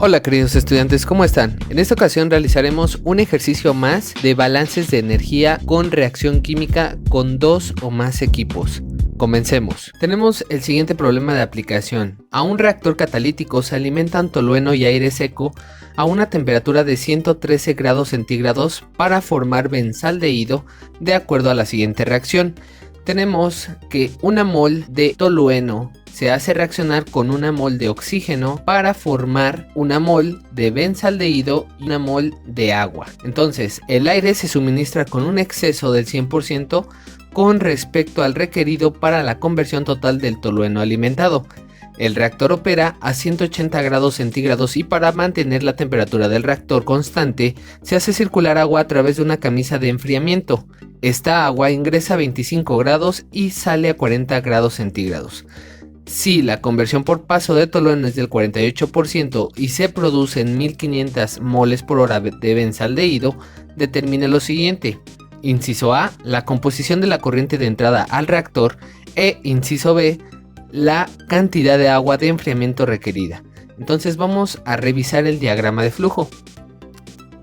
Hola queridos estudiantes, ¿cómo están? En esta ocasión realizaremos un ejercicio más de balances de energía con reacción química con dos o más equipos. Comencemos. Tenemos el siguiente problema de aplicación. A un reactor catalítico se alimentan tolueno y aire seco a una temperatura de 113 grados centígrados para formar benzaldehído de acuerdo a la siguiente reacción. Tenemos que una mol de tolueno se hace reaccionar con una mol de oxígeno para formar una mol de benzaldehído y una mol de agua. Entonces, el aire se suministra con un exceso del 100% con respecto al requerido para la conversión total del tolueno alimentado. El reactor opera a 180 grados centígrados y para mantener la temperatura del reactor constante se hace circular agua a través de una camisa de enfriamiento. Esta agua ingresa a 25 grados y sale a 40 grados centígrados. Si la conversión por paso de tolueno es del 48% y se producen 1500 moles por hora de benzaldehído, determine lo siguiente. Inciso A, la composición de la corriente de entrada al reactor e inciso B, la cantidad de agua de enfriamiento requerida. Entonces vamos a revisar el diagrama de flujo.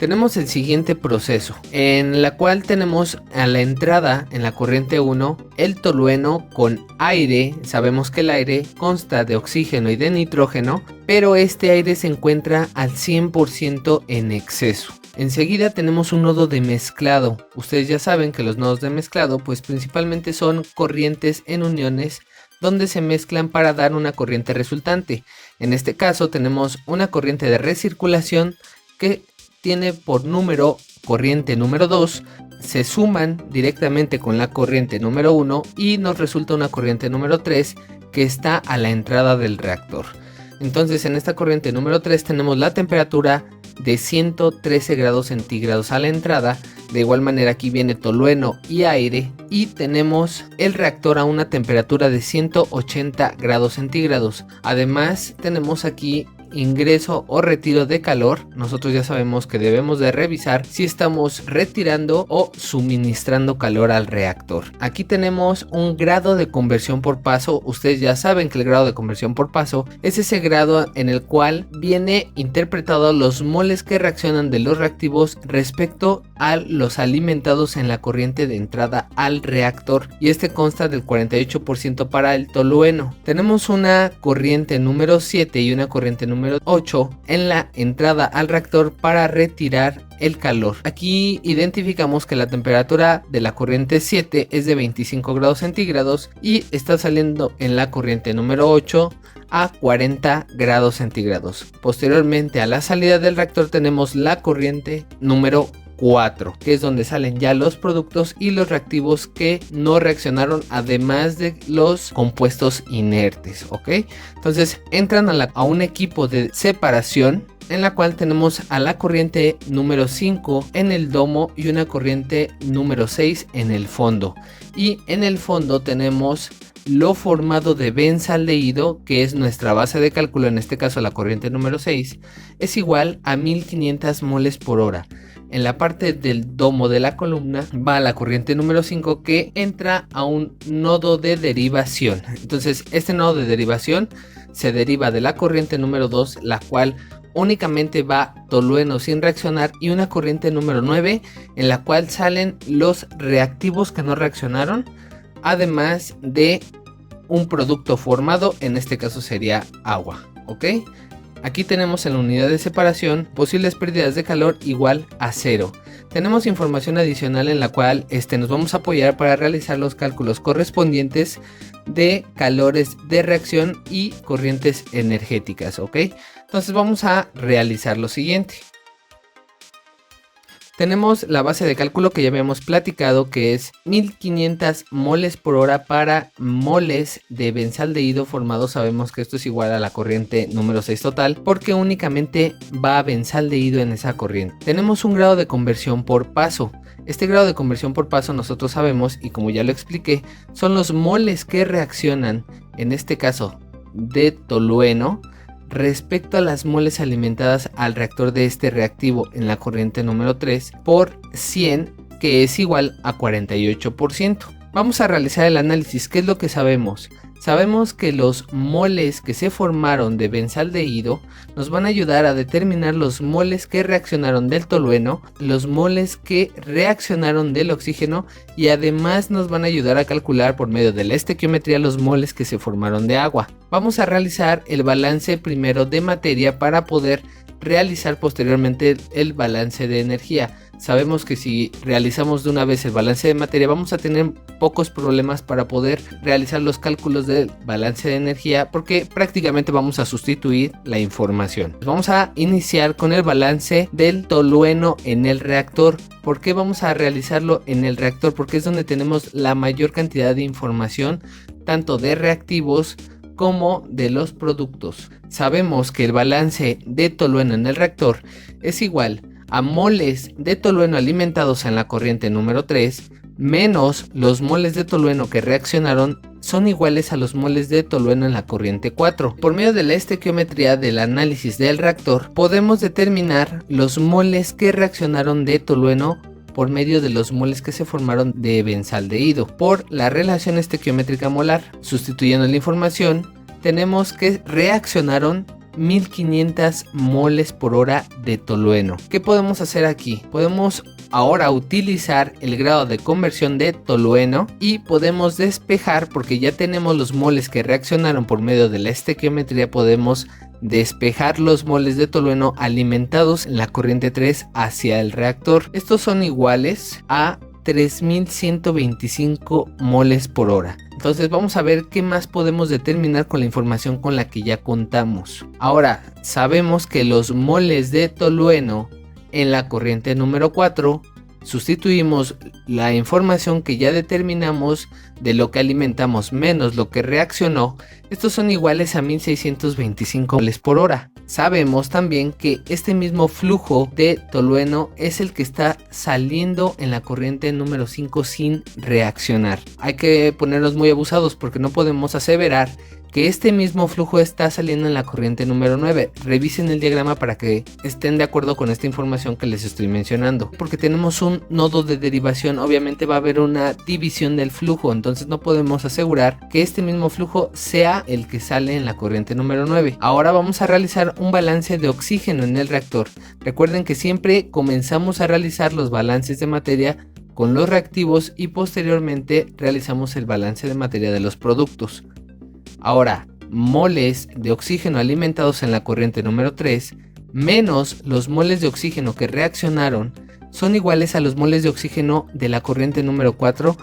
Tenemos el siguiente proceso, en la cual tenemos a la entrada en la corriente 1 el tolueno con aire. Sabemos que el aire consta de oxígeno y de nitrógeno, pero este aire se encuentra al 100% en exceso. Enseguida tenemos un nodo de mezclado. Ustedes ya saben que los nodos de mezclado pues principalmente son corrientes en uniones donde se mezclan para dar una corriente resultante. En este caso tenemos una corriente de recirculación que tiene por número corriente número 2, se suman directamente con la corriente número 1 y nos resulta una corriente número 3 que está a la entrada del reactor. Entonces en esta corriente número 3 tenemos la temperatura de 113 grados centígrados a la entrada. De igual manera aquí viene tolueno y aire y tenemos el reactor a una temperatura de 180 grados centígrados. Además tenemos aquí ingreso o retiro de calor. Nosotros ya sabemos que debemos de revisar si estamos retirando o suministrando calor al reactor. Aquí tenemos un grado de conversión por paso. Ustedes ya saben que el grado de conversión por paso es ese grado en el cual viene interpretado los moles que reaccionan de los reactivos respecto a los alimentados en la corriente de entrada al reactor, y este consta del 48% para el tolueno. Tenemos una corriente número 7 y una corriente número 8 en la entrada al reactor para retirar el calor. Aquí identificamos que la temperatura de la corriente 7 es de 25 grados centígrados y está saliendo en la corriente número 8 a 40 grados centígrados. Posteriormente a la salida del reactor tenemos la corriente número 4, que es donde salen ya los productos y los reactivos que no reaccionaron, además de los compuestos inertes, ¿ok? Entonces entran a un equipo de separación en la cual tenemos a la corriente número 5 en el domo y una corriente número 6 en el fondo. Y en el fondo tenemos lo formado de benzaldehído, que es nuestra base de cálculo, en este caso la corriente número 6, es igual a 1500 moles por hora. En la parte del domo de la columna va la corriente número 5 que entra a un nodo de derivación. Entonces este nodo de derivación se deriva de la corriente número 2, la cual únicamente va tolueno sin reaccionar, y una corriente número 9 en la cual salen los reactivos que no reaccionaron, además de un producto formado, en este caso sería agua, ¿ok? Aquí tenemos en la unidad de separación posibles pérdidas de calor igual a 0. Tenemos información adicional en la cual nos vamos a apoyar para realizar los cálculos correspondientes de calores de reacción y corrientes energéticas, ¿ok? Entonces vamos a realizar lo siguiente. Tenemos la base de cálculo que ya habíamos platicado, que es 1500 moles por hora para moles de benzaldehído formado. Sabemos que esto es igual a la corriente número 6 total, porque únicamente va benzaldehído en esa corriente. Tenemos un grado de conversión por paso. Este grado de conversión por paso nosotros sabemos, y como ya lo expliqué, son los moles que reaccionan, en este caso de tolueno, respecto a las moles alimentadas al reactor de este reactivo en la corriente número 3 por 100, que es igual a 48%. Vamos a realizar el análisis. ¿Qué es lo que sabemos? Sabemos que los moles que se formaron de benzaldehído nos van a ayudar a determinar los moles que reaccionaron del tolueno, los moles que reaccionaron del oxígeno y además nos van a ayudar a calcular por medio de la estequiometría los moles que se formaron de agua. Vamos a realizar el balance primero de materia para poder realizar posteriormente el balance de energía. Sabemos que si realizamos de una vez el balance de materia vamos a tener pocos problemas para poder realizar los cálculos del balance de energía, porque prácticamente vamos a sustituir la información. Vamos a iniciar con el balance del tolueno en el reactor. ¿Por qué vamos a realizarlo en el reactor? Porque es donde tenemos la mayor cantidad de información, tanto de reactivos como de los productos. Sabemos que el balance de tolueno en el reactor es igual a moles de tolueno alimentados en la corriente número 3 menos los moles de tolueno que reaccionaron son iguales a los moles de tolueno en la corriente 4. Por medio de la estequiometría del análisis del reactor podemos determinar los moles que reaccionaron de tolueno por medio de los moles que se formaron de benzaldehído por la relación estequiométrica molar. Sustituyendo la información, tenemos que reaccionaron 1500 moles por hora de tolueno. ¿Qué podemos hacer aquí? Podemos ahora utilizar el grado de conversión de tolueno y podemos despejar, porque ya tenemos los moles que reaccionaron por medio de la estequiometría, podemos despejar los moles de tolueno alimentados en la corriente 3 hacia el reactor. Estos son iguales a 3125 moles por hora. Entonces vamos a ver qué más podemos determinar con la información con la que ya contamos. Ahora sabemos que los moles de tolueno en la corriente número 4, sustituimos la información que ya determinamos de lo que alimentamos menos lo que reaccionó. Estos son iguales a 1625 moles por hora. Sabemos también que este mismo flujo de tolueno es el que está saliendo en la corriente número 5 sin reaccionar. Hay que ponernos muy abusados porque no podemos aseverar que este mismo flujo está saliendo en la corriente número 9. Revisen el diagrama para que estén de acuerdo con esta información que les estoy mencionando. Porque tenemos un nodo de derivación, obviamente va a haber una división del flujo, entonces no podemos asegurar que este mismo flujo sea el que sale en la corriente número 9. Ahora vamos a realizar un balance de oxígeno en el reactor. Recuerden que siempre comenzamos a realizar los balances de materia con los reactivos y posteriormente realizamos el balance de materia de los productos. Ahora, moles de oxígeno alimentados en la corriente número 3 menos los moles de oxígeno que reaccionaron son iguales a los moles de oxígeno de la corriente número 4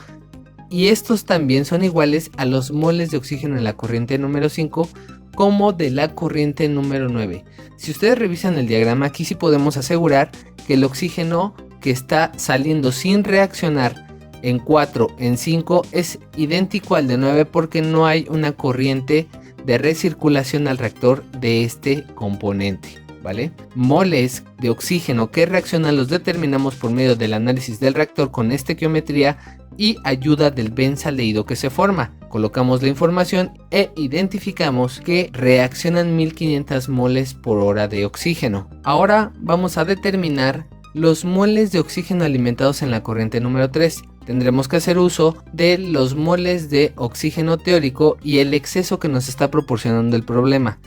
y estos también son iguales a los moles de oxígeno en la corriente número 5 como de la corriente número 9. Si ustedes revisan el diagrama, aquí sí podemos asegurar que el oxígeno que está saliendo sin reaccionar en 4, en 5 es idéntico al de 9 porque no hay una corriente de recirculación al reactor de este componente, ¿vale? Moles de oxígeno que reaccionan los determinamos por medio del análisis del reactor con estequiometría y ayuda del benzaldehído que se forma. Colocamos la información e identificamos que reaccionan 1500 moles por hora de oxígeno. Ahora vamos a determinar los moles de oxígeno alimentados en la corriente número 3. Tendremos que hacer uso de los moles de oxígeno teórico y el exceso que nos está proporcionando el problema.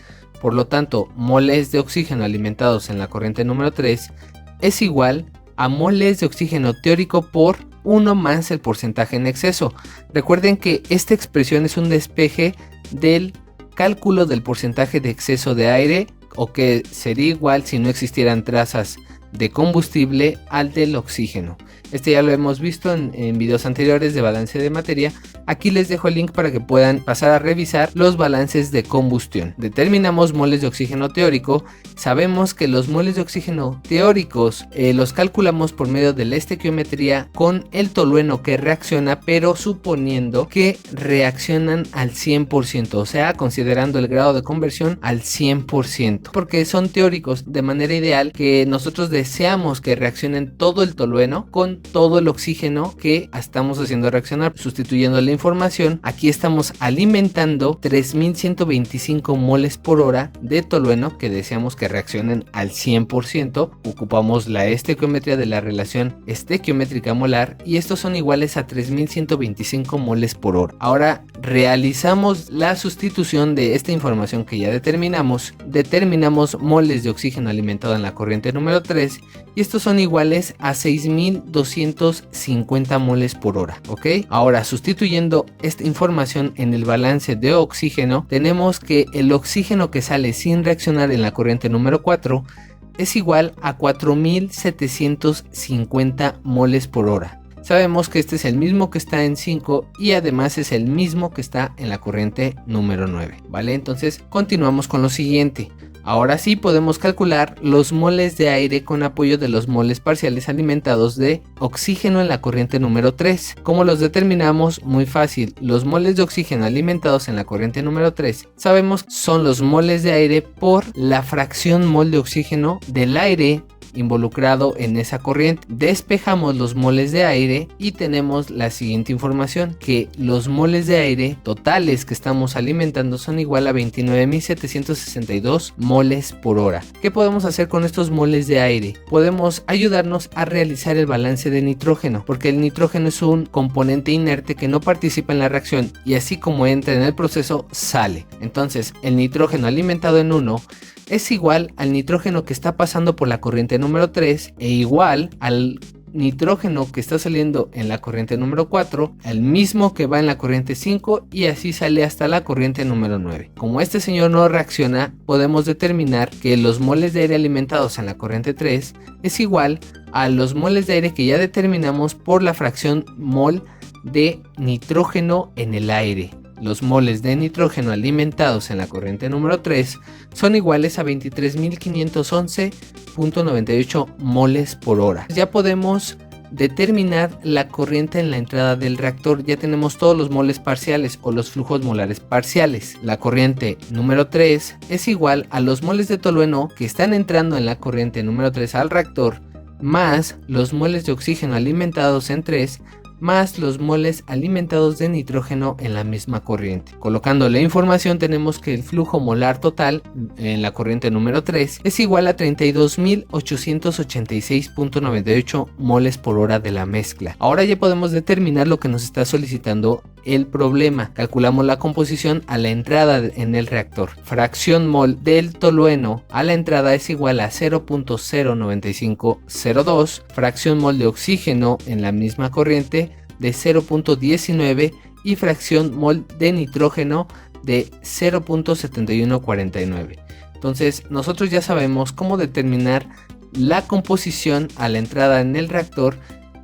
Por lo tanto, moles de oxígeno alimentados en la corriente número 3 es igual a moles de oxígeno teórico por 1 más el porcentaje en exceso. Recuerden que esta expresión es un despeje del cálculo del porcentaje de exceso de aire, o que sería igual si no existieran trazas de combustible al del oxígeno. Este ya lo hemos visto en videos anteriores de balance de materia. Aquí les dejo el link para que puedan pasar a revisar los balances de combustión. Determinamos moles de oxígeno teórico. Sabemos que los moles de oxígeno teóricos los calculamos por medio de la estequiometría con el tolueno que reacciona, pero suponiendo que reaccionan al 100%, o sea, considerando el grado de conversión al 100%, porque son teóricos. De manera ideal que nosotros deseamos que reaccionen todo el tolueno con todo el oxígeno que estamos haciendo reaccionar. Sustituyendo la información, aquí estamos alimentando 3125 moles por hora de tolueno que deseamos que reaccionen al 100%. Ocupamos la estequiometría de la relación estequiométrica molar y estos son iguales a 3125 moles por hora. Ahora realizamos la sustitución de esta información que ya determinamos moles de oxígeno alimentado en la corriente número 3 y estos son iguales a 6250 moles por hora, ¿ok? Ahora, sustituyendo esta información en el balance de oxígeno, tenemos que el oxígeno que sale sin reaccionar en la corriente número 4 es igual a 4750 moles por hora. Sabemos que este es el mismo que está en 5 y además es el mismo que está en la corriente número 9, ¿vale? Entonces continuamos con lo siguiente. Ahora sí podemos calcular los moles de aire con apoyo de los moles parciales alimentados de oxígeno en la corriente número 3. ¿Cómo los determinamos? Muy fácil. Los moles de oxígeno alimentados en la corriente número 3 sabemos son los moles de aire por la fracción mol de oxígeno del aire involucrado en esa corriente. Despejamos los moles de aire y tenemos la siguiente información, que los moles de aire totales que estamos alimentando son igual a 29.762 moles por hora. ¿Qué podemos hacer con estos moles de aire? Podemos ayudarnos a realizar el balance de nitrógeno, porque el nitrógeno es un componente inerte que no participa en la reacción y así como entra en el proceso sale. Entonces el nitrógeno alimentado en 1 es igual al nitrógeno que está pasando por la corriente número 3 e igual al nitrógeno que está saliendo en la corriente número 4, el mismo que va en la corriente 5 y así sale hasta la corriente número 9. Como este señor no reacciona, podemos determinar que los moles de aire alimentados en la corriente 3 es igual a los moles de aire que ya determinamos por la fracción mol de nitrógeno en el aire. Los moles de nitrógeno alimentados en la corriente número 3 son iguales a 23.511.98 moles por hora. Ya podemos determinar la corriente en la entrada del reactor. Ya tenemos todos los moles parciales o los flujos molares parciales. La corriente número 3 es igual a los moles de tolueno que están entrando en la corriente número 3 al reactor más los moles de oxígeno alimentados en 3 más los moles alimentados de nitrógeno en la misma corriente. Colocando la información tenemos que el flujo molar total en la corriente número 3 es igual a 32.886.98 moles por hora de la mezcla. Ahora ya podemos determinar lo que nos está solicitando el problema. Calculamos la composición a la entrada en el reactor. Fracción mol del tolueno a la entrada es igual a 0.09502, fracción mol de oxígeno en la misma corriente de 0.19 y fracción mol de nitrógeno de 0.7149. Entonces nosotros ya sabemos cómo determinar la composición a la entrada en el reactor.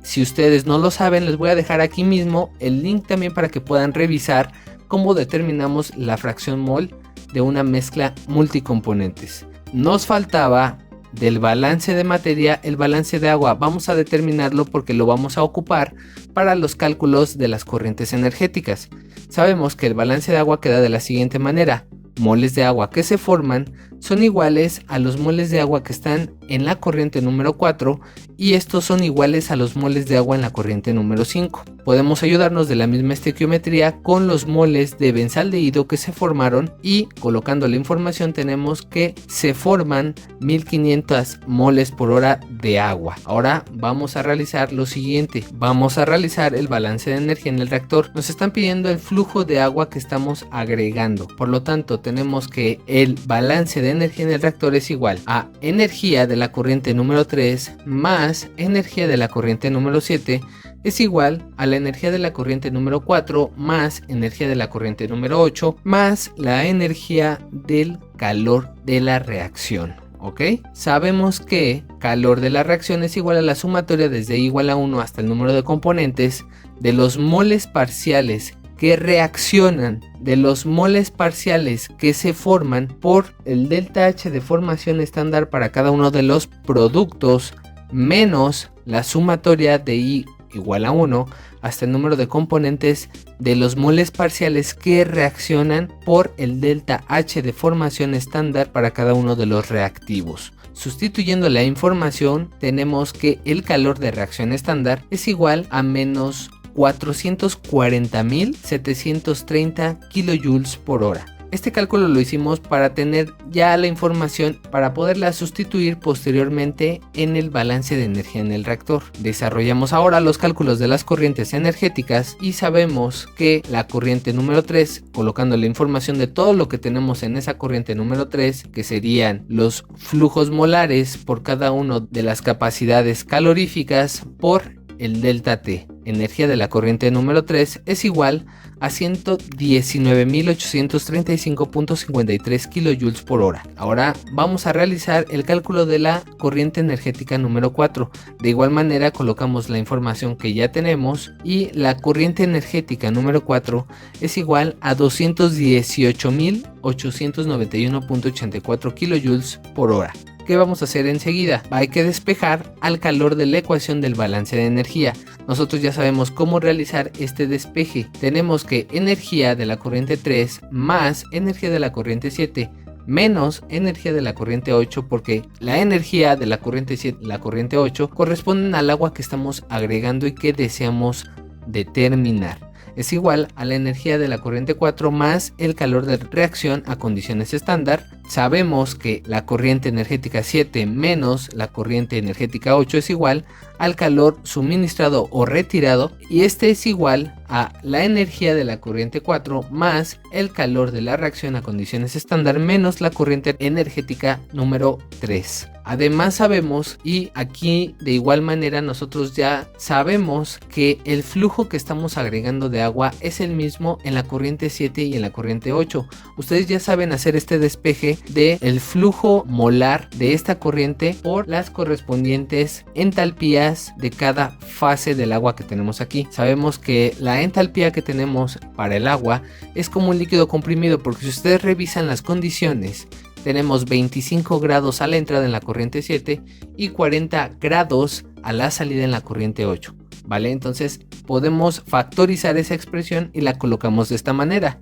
Si ustedes no lo saben, les voy a dejar aquí mismo el link también para que puedan revisar cómo determinamos la fracción mol de una mezcla multicomponentes. Nos faltaba del balance de materia el balance de agua. Vamos a determinarlo porque lo vamos a ocupar para los cálculos de las corrientes energéticas. Sabemos que el balance de agua queda de la siguiente manera. Moles de agua que se forman son iguales a los moles de agua que están en la corriente número 4 y estos son iguales a los moles de agua en la corriente número 5. Podemos ayudarnos de la misma estequiometría con los moles de benzaldehído que se formaron y colocando la información tenemos que se forman 1500 moles por hora de agua. Ahora vamos a realizar lo siguiente. Vamos a realizar el balance de energía en el reactor. Nos están pidiendo el flujo de agua que estamos agregando. Por lo tanto tenemos que el balance de energía en el reactor es igual a energía de la corriente número 3 más energía de la corriente número 7 es igual a la energía de la corriente número 4 más energía de la corriente número 8 más la energía del calor de la reacción. ¿Ok? Sabemos que calor de la reacción es igual a la sumatoria desde igual a 1 hasta el número de componentes de los moles parciales que reaccionan, de los moles parciales que se forman por el delta H de formación estándar para cada uno de los productos menos la sumatoria de I igual a 1 hasta el número de componentes de los moles parciales que reaccionan por el delta H de formación estándar para cada uno de los reactivos. Sustituyendo la información, tenemos que el calor de reacción estándar es igual a menos 440.730 kilojoules por hora. Este cálculo lo hicimos para tener ya la información para poderla sustituir posteriormente en el balance de energía en el reactor. Desarrollamos ahora los cálculos de las corrientes energéticas y sabemos que la corriente número 3, colocando la información de todo lo que tenemos en esa corriente número 3, que serían los flujos molares por cada una de las capacidades caloríficas por el delta T, energía de la corriente número 3, es igual a 119.835.53 kilojoules por hora. Ahora vamos a realizar el cálculo de la corriente energética número 4. De igual manera colocamos la información que ya tenemos y la corriente energética número 4 es igual a 218.891.84 kilojoules por hora. ¿Qué vamos a hacer enseguida? Hay que despejar al calor de la ecuación del balance de energía. Nosotros ya sabemos cómo realizar este despeje. Tenemos que energía de la corriente 3 más energía de la corriente 7 menos energía de la corriente 8, porque la energía de la corriente 7 y la corriente 8 corresponden al agua que estamos agregando y que deseamos determinar. Es igual a la energía de la corriente 4 más el calor de reacción a condiciones estándar. Sabemos que la corriente energética 7 menos la corriente energética 8 es igual al calor suministrado o retirado, y este es igual a la energía de la corriente 4 más el calor de la reacción a condiciones estándar menos la corriente energética número 3. Además sabemos, y aquí de igual manera nosotros ya sabemos, que el flujo que estamos agregando de agua es el mismo en la corriente 7 y en la corriente 8. Ustedes ya saben hacer este despeje de el flujo molar de esta corriente por las correspondientes entalpías de cada fase del agua que tenemos aquí. Sabemos que la entalpía que tenemos para el agua es como un líquido comprimido, porque si ustedes revisan las condiciones, tenemos 25 grados a la entrada en la corriente 7 y 40 grados a la salida en la corriente 8, ¿vale? Entonces podemos factorizar esa expresión y la colocamos de esta manera.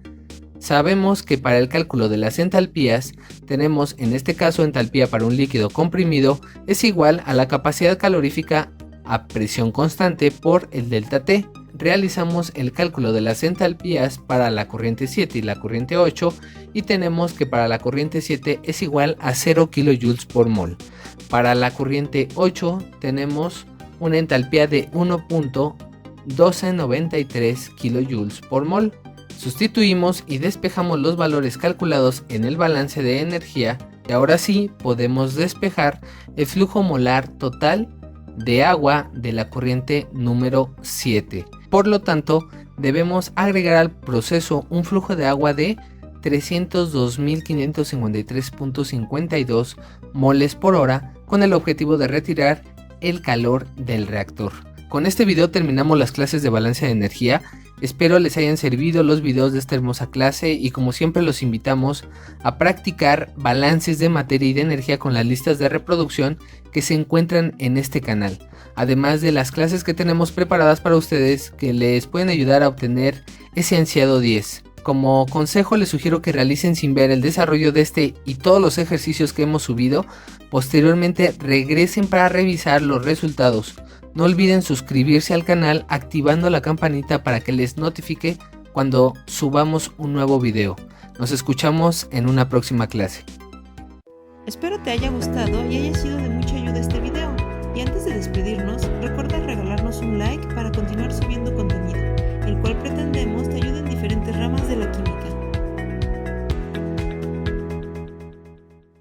Sabemos que para el cálculo de las entalpías tenemos, en este caso, entalpía para un líquido comprimido es igual a la capacidad calorífica a presión constante por el delta T. Realizamos el cálculo de las entalpías para la corriente 7 y la corriente 8 y tenemos que para la corriente 7 es igual a 0 kilojoules por mol. Para la corriente 8 tenemos una entalpía de 1.1293 kilojoules por mol. Sustituimos y despejamos los valores calculados en el balance de energía y ahora sí podemos despejar el flujo molar total de agua de la corriente número 7. Por lo tanto, debemos agregar al proceso un flujo de agua de 302.553.52 moles por hora con el objetivo de retirar el calor del reactor. Con este video terminamos las clases de balance de energía. Espero les hayan servido los videos de esta hermosa clase y como siempre los invitamos a practicar balances de materia y de energía con las listas de reproducción que se encuentran en este canal, además de las clases que tenemos preparadas para ustedes que les pueden ayudar a obtener ese ansiado 10. Como consejo les sugiero que realicen sin ver el desarrollo de este y todos los ejercicios que hemos subido. Posteriormente regresen para revisar los resultados. No olviden suscribirse al canal activando la campanita para que les notifique cuando subamos un nuevo video. Nos escuchamos en una próxima clase. Espero te haya gustado y haya sido de mucha ayuda este video. Y antes de despedirnos, recuerda regalarnos un like para continuar subiendo contenido, el cual pretendemos te ayude en diferentes ramas de la química.